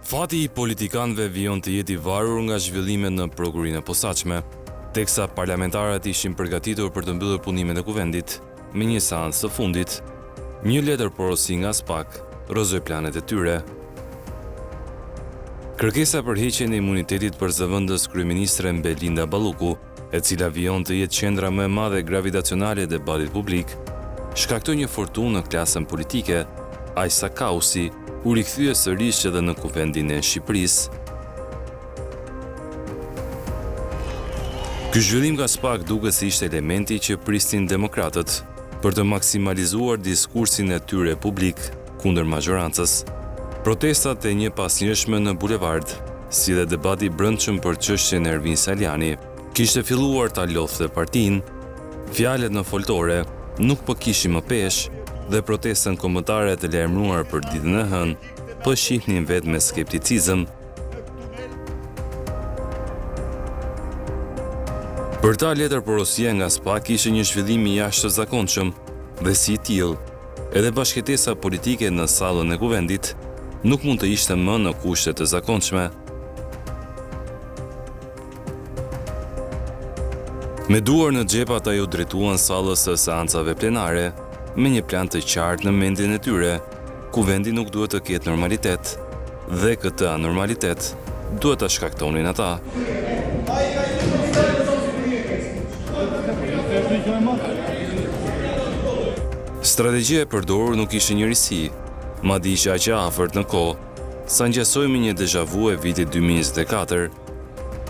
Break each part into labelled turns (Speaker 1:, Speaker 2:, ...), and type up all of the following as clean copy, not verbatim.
Speaker 1: Fati I politikanëve vijon të jetë I varur nga zhvillimet në prokurinë e posaçme, teksa parlamentarët ishin përgatitur për të mbyllur punimet e kuvendit me një seancë të fundit. Një letër porosi nga SPAK rrëzoi planet e tyre. Kërkesa për heqjen e imunitetit për zëvendës kryeministren Belinda Balluku, e cila vijon të jetë qendra më e madhe gravitacionale e debatit publik, shkaktoi një furtunë në klasën politike, aq sa kausi u rikthye sërish edhe në kuvendin e Shqipërisë. Ky zhvillim nga SPAK duket se ishte elementi që prisnin demokratët për të maksimalizuar diskursin e tyre publik kundër majorancës. Protestat e një pasnjëshme në bulevard, si dhe debati I brendshëm për çështjen e Ervin Saliani, kishte filluar ta lodhte partinë. Fjalët në foltore nuk po kishin më peshë dhe protestën kombëtare të lajmëruar për ditën e hënë po shihnin vetë me skepticizëm. Për ta letër porosia nga SPAK ishte një zhvillim I jashtëzakonshëm dhe si I tillë, edhe bashkëtesa politike në sallën e kuvendit nuk mund të ishte më në kushte të zakonshme. Me duar në xhep ata ju drejtuan sallës së seancave plenare, me një plan të qartë në mendjen e tyre, kuvendi nuk duhet të ketë normalitet, dhe këtë anormalitet duhet ta shkaktonin ata. Strategjia e përdorur nuk ishte njërisi, madje ishte aq e afërt në kohë, sa ngjasoi me një déjà vu e vitit 2024.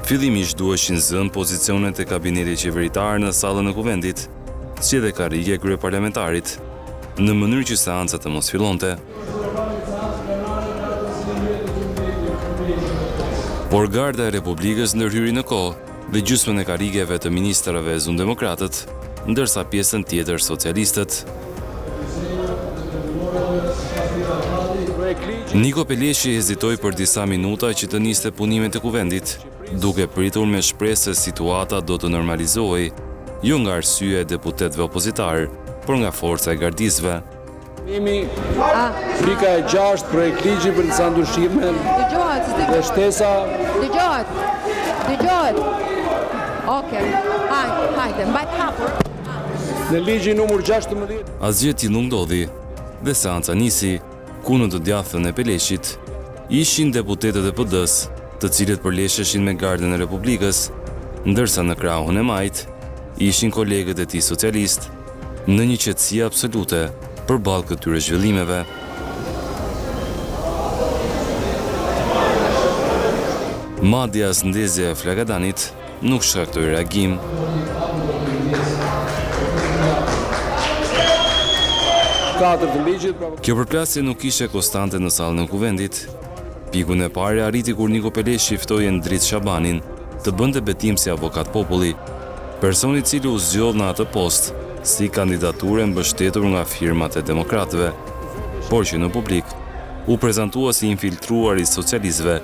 Speaker 1: Fillimisht duheshin zënë pozicionet e kabinetit qeveritar në sallën e kuvendit, si edhe karrige e kryeparlamentarit, në mënyrë që seanca të mos fillonte. Por Garda e Republikës ndërhyri në kohë dhe gjysmën e karrigeve të ministrave zun demokratët, ndërsa pjesën tjetër socialistët. Niko Peleshi hezitoi për disa minuta që të niste punimet e kuvendit, duke pritur me shpresë se situata do të normalizohej, jo nga arsye e deputetëve opozitar, por nga forca e gardisëve.
Speaker 2: Frika e 6 projekt ligji për disa ndryshime dhe shtesa.
Speaker 3: Dëgjohet. Okej. Hajde, mbajt hapur.
Speaker 2: Në ligjin numër 16.
Speaker 1: Asgjë tillë nuk ndodhi dhe seanca nisi, ku në të djathën e Peleshit ishin deputetët e PD-s, të cilët përlesheshin me Gardën e Republikës, ndërsa në krahun e majt ishin kolegët e tij socialist, në një qetësi absolute përballë këtyre zhvillimeve. Madje as ndezja e Flagadanit nuk shkaktoi reagim. Kjo përplasje nuk ishte konstante në sallën e kuvendit. Pikun e parë arriti kur Niko Peleshi ftoi Endrit Shabanin të bënte betim si avokat populli, personi I cili u zgjodh në atë post si kandidaturë mbështetur nga firmat e demokratëve, por që në publik u prezantua si infiltruar I socialistëve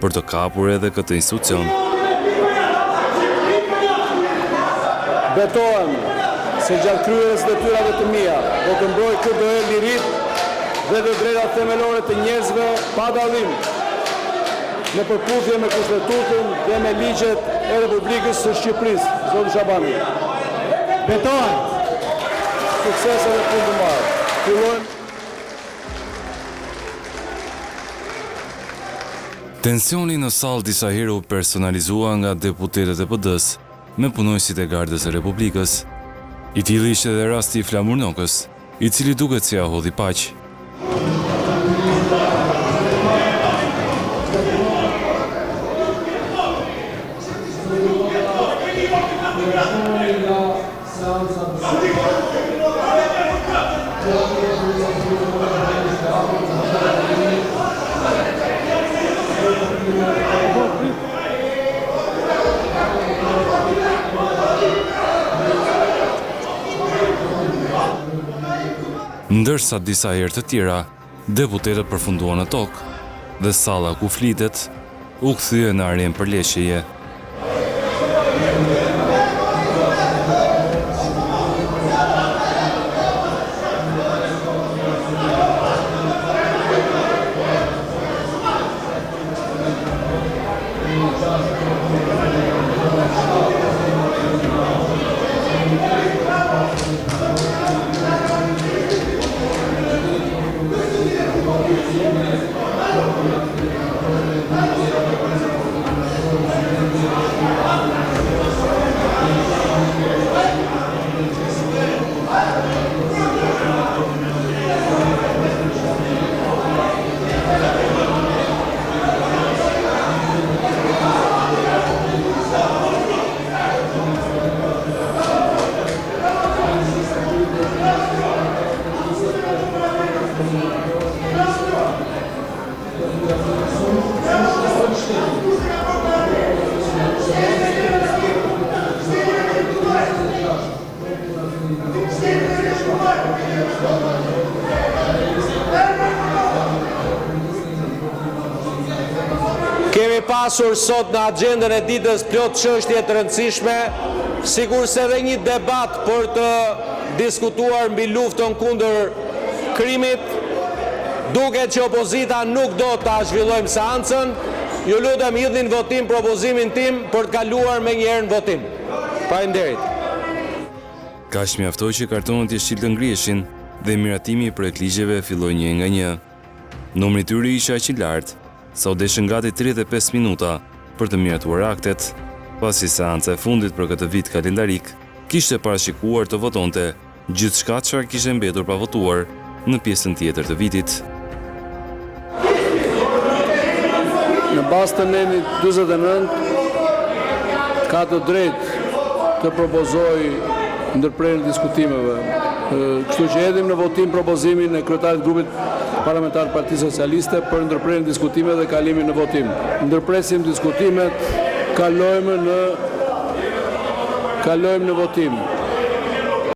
Speaker 1: për të kapur edhe këtë institucion.
Speaker 2: Betohem se gjatë kryerjes detyrave të mia do të mbroj KDE liritë dhe të drejtat themelore të njerëzve pa dallim, në përputhje me Kushtetutën dhe me ligjet e Republikës së Shqipërisë. Zoti Shabani. Betohem. Suksese dhe punë të mbarë. Fillojmë.
Speaker 1: Tensioni në sallë disa herë u personalizua nga deputetët e PD-s me punojësit e Gardës së Republikës. I tillë ishte edhe rasti I Flamur Nokës, I cili duket si ahodhi paq. Ndërsa disa herë të tjera, deputetët përfunduan në tokë dhe salla ku flitet u kthye në arenë përleshjeje.
Speaker 4: Kemi pasur sot në agjendën e ditës plot çështje të rëndësishme, sigurisht edhe një debat për të diskutuar mbi luftën kundër krimit. Duket që opozita nuk do ta zhvillojmë seancën. Ju lutem hidhni në votim propozimin tim për të kaluar me njëherë në votim. Faleminderit.
Speaker 1: Kaq mjaftoi që kartonët e shqiltë ngrieshin dhe miratimi i projektligjeve filloi një nga një. Numri i tyre ishte aq i lartë sa u deshën gati 35 minuta për të miratuar aktet, pasi seanca e fundit për këtë vit kalendarik kishte parashikuar të votonte gjithçka çfarë kishte mbetur pa votuar në pjesën tjetër të vitit.
Speaker 2: Në bazë të nenit 49 ka të drejtë të propozoj ndërprerjen e diskutimeve. Kështu që hedhim në votim propozimin e kryetarit të grupit parlamentar të Partisë Socialiste për ndërprerjen e diskutimeve dhe kalimin në votim. Ndërpresim diskutimet, kalojmë në votim.